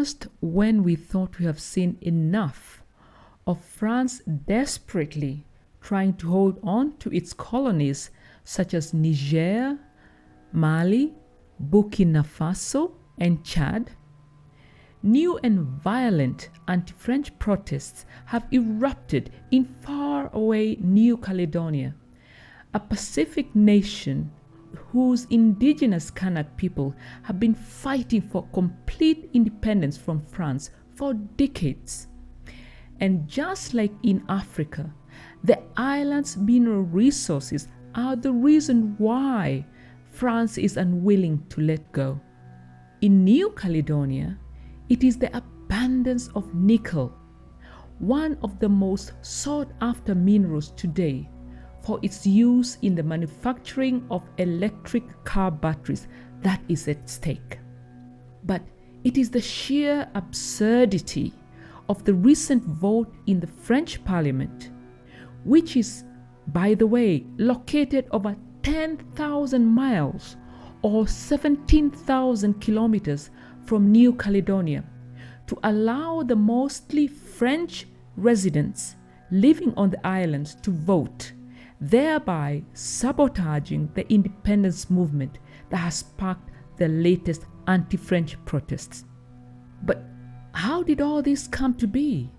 just when we thought we have seen enough of France desperately trying to hold on to its colonies such as Niger, Mali, Burkina Faso, and Chad, new and violent anti-French protests have erupted in faraway New Caledonia, a Pacific nation whose indigenous Kanak people have been fighting for complete independence from France for decades. And just like in Africa, the island's mineral resources are the reason why France is unwilling to let go. In New Caledonia, it is the abundance of nickel, one of the most sought-after minerals today, for its use in the manufacturing of electric car batteries that is at stake. But it is the sheer absurdity of the recent vote in the French Parliament, which is, by the way, located over 10,000 miles or 17,000 kilometers from New Caledonia, to allow the mostly French residents living on the islands to vote, thereby sabotaging the independence movement that has sparked the latest anti-French protests. But how did all this come to be?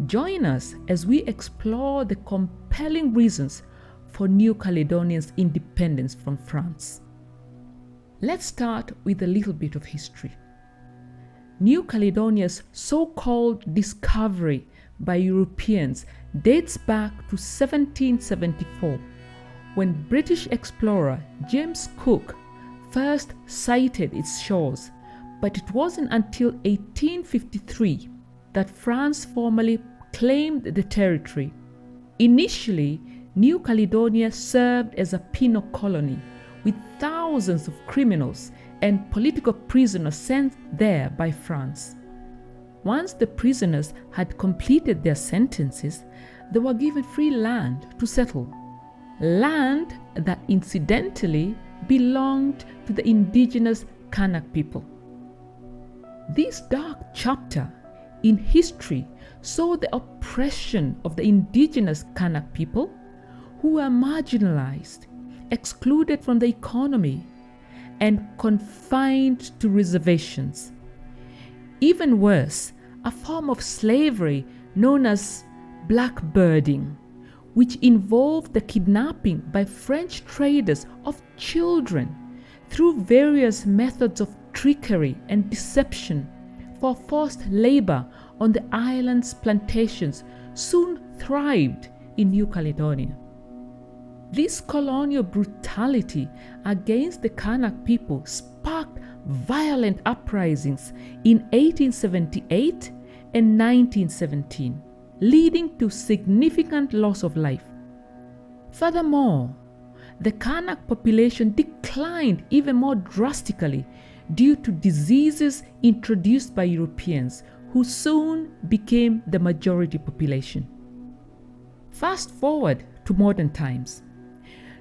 Join us as we explore the compelling reasons for New Caledonia's independence from France. Let's start with a little bit of history. New Caledonia's so-called discovery by Europeans dates back to 1774, when British explorer James Cook first sighted its shores, but it wasn't until 1853 that France formally claimed the territory. Initially, New Caledonia served as a penal colony, with thousands of criminals and political prisoners sent there by France. Once the prisoners had completed their sentences, they were given free land to settle. Land that incidentally belonged to the indigenous Kanak people. This dark chapter in history saw the oppression of the indigenous Kanak people, who were marginalized, excluded from the economy, and confined to reservations. Even worse, a form of slavery known as blackbirding, which involved the kidnapping by French traders of children through various methods of trickery and deception for forced labor on the island's plantations, soon thrived in New Caledonia. This colonial brutality against the Kanak people sparked violent uprisings in 1878 and 1917, leading to significant loss of life. Furthermore, the Kanak population declined even more drastically due to diseases introduced by Europeans, who soon became the majority population. Fast forward to modern times.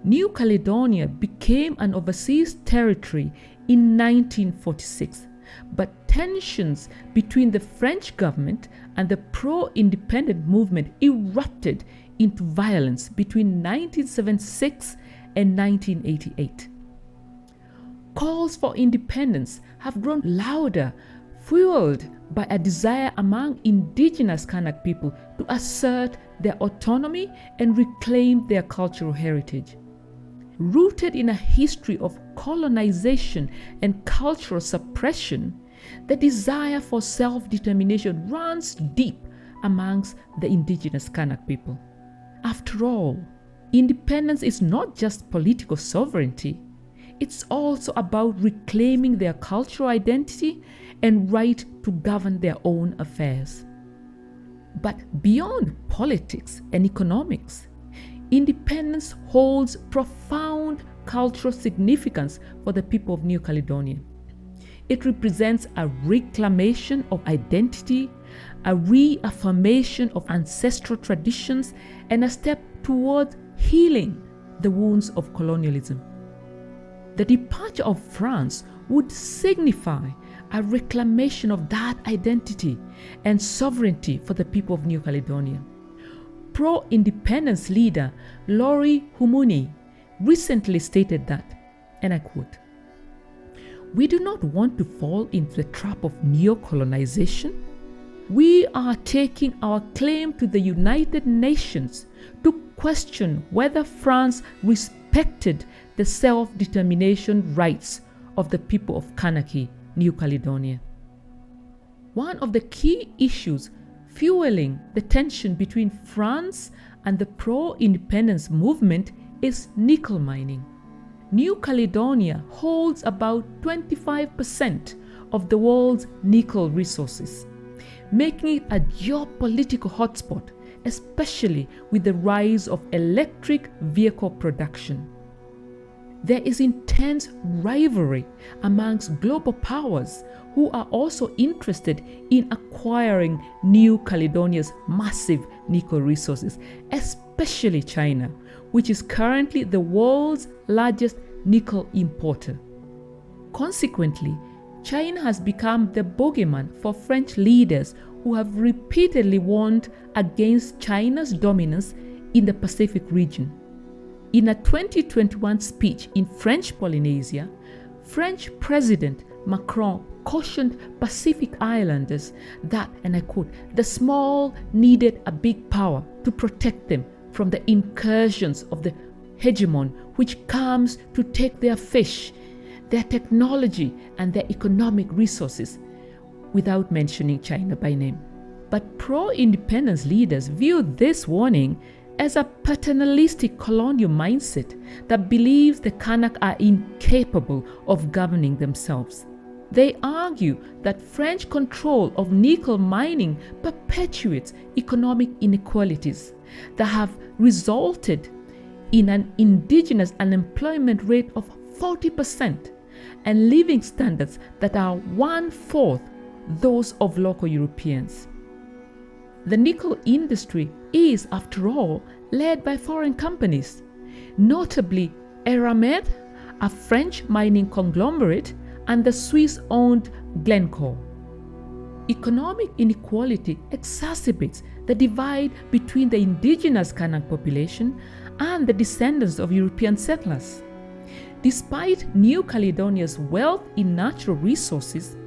New Caledonia became an overseas territory in 1946, but tensions between the French government and the pro-independent movement erupted into violence between 1976 and 1988. Calls for independence have grown louder, fueled by a desire among indigenous Kanak people to assert their autonomy and reclaim their cultural heritage. Rooted in a history of colonization and cultural suppression, the desire for self-determination runs deep amongst the indigenous Kanak people. After all, independence is not just political sovereignty. It's also about reclaiming their cultural identity and right to govern their own affairs. But beyond politics and economics, independence holds profound cultural significance for the people of New Caledonia. It represents a reclamation of identity, a reaffirmation of ancestral traditions, and a step toward healing the wounds of colonialism. The departure of France would signify a reclamation of that identity and sovereignty for the people of New Caledonia. Pro-independence leader Laurie Humuni recently stated that, and I quote, "We do not want to fall into the trap of neo-colonization. We are taking our claim to the United Nations to question whether France respected the self-determination rights of the people of Kanaki, New Caledonia." One of the key issues fueling the tension between France and the pro-independence movement is nickel mining. New Caledonia holds about 25% of the world's nickel resources, making it a geopolitical hotspot, especially with the rise of electric vehicle production. There is intense rivalry amongst global powers who are also interested in acquiring New Caledonia's massive nickel resources, especially China, which is currently the world's largest nickel importer. Consequently, China has become the bogeyman for French leaders who have repeatedly warned against China's dominance in the Pacific region. In a 2021 speech in French Polynesia, French President Macron cautioned Pacific Islanders that, and I quote, "the small needed a big power to protect them from the incursions of the hegemon which comes to take their fish, their technology, and their economic resources," without mentioning China by name. But pro-independence leaders view this warning as a paternalistic colonial mindset that believes the Kanak are incapable of governing themselves. They argue that French control of nickel mining perpetuates economic inequalities that have resulted in an indigenous unemployment rate of 40% and living standards that are 1/4 those of local Europeans. The nickel industry is, after all, led by foreign companies, notably Eramet, a French mining conglomerate, and the Swiss-owned Glencore. Economic inequality exacerbates the divide between the indigenous Kanak population and the descendants of European settlers. Despite New Caledonia's wealth in natural resources,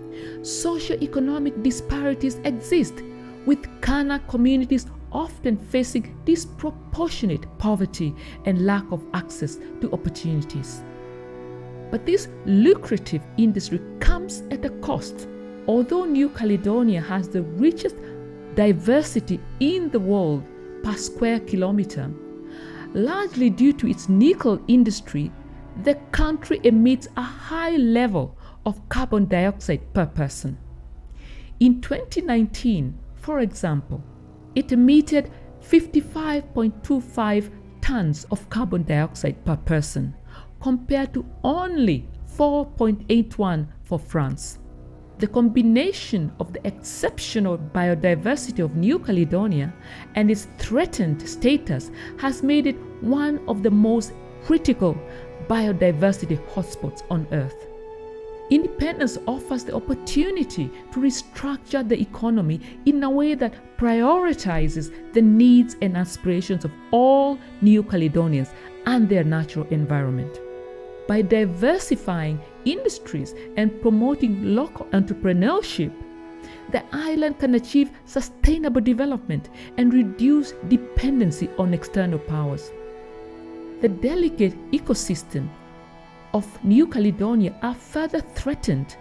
socio-economic disparities exist, with Kanak communities often facing disproportionate poverty and lack of access to opportunities. But this lucrative industry comes at a cost. Although New Caledonia has the richest diversity in the world per square kilometer, largely due to its nickel industry, the country emits a high level of carbon dioxide per person. In 2019, for example, it emitted 55.25 tons of carbon dioxide per person, compared to only 4.81 for France. The combination of the exceptional biodiversity of New Caledonia and its threatened status has made it one of the most critical biodiversity hotspots on Earth. Independence offers the opportunity to restructure the economy in a way that prioritizes the needs and aspirations of all New Caledonians and their natural environment. By diversifying industries and promoting local entrepreneurship, the island can achieve sustainable development and reduce dependency on external powers. The delicate ecosystem of New Caledonia are further threatened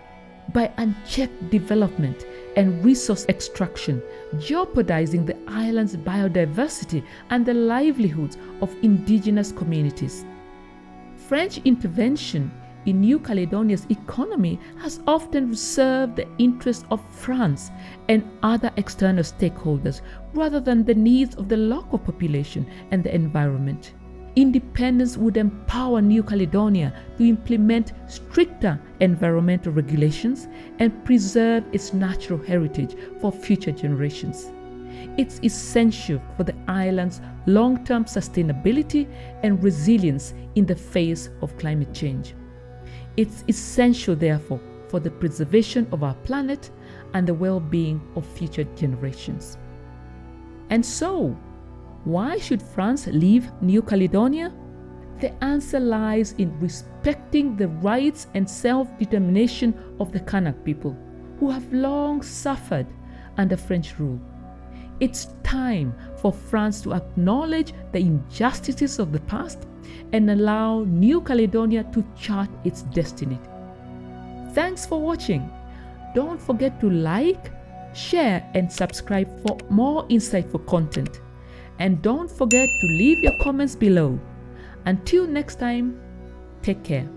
by unchecked development and resource extraction, jeopardizing the island's biodiversity and the livelihoods of indigenous communities. French intervention in New Caledonia's economy has often served the interests of France and other external stakeholders rather than the needs of the local population and the environment. Independence would empower New Caledonia to implement stricter environmental regulations and preserve its natural heritage for future generations. It's essential for the island's long-term sustainability and resilience in the face of climate change. It's essential, therefore, for the preservation of our planet and the well-being of future generations. And so, why should France leave New Caledonia? The answer lies in respecting the rights and self-determination of the Kanak people, who have long suffered under French rule. It's time for France to acknowledge the injustices of the past and allow New Caledonia to chart its destiny. Thanks for watching. Don't forget to like, share, and subscribe for more insightful content. And don't forget to leave your comments below. Until next time, take care.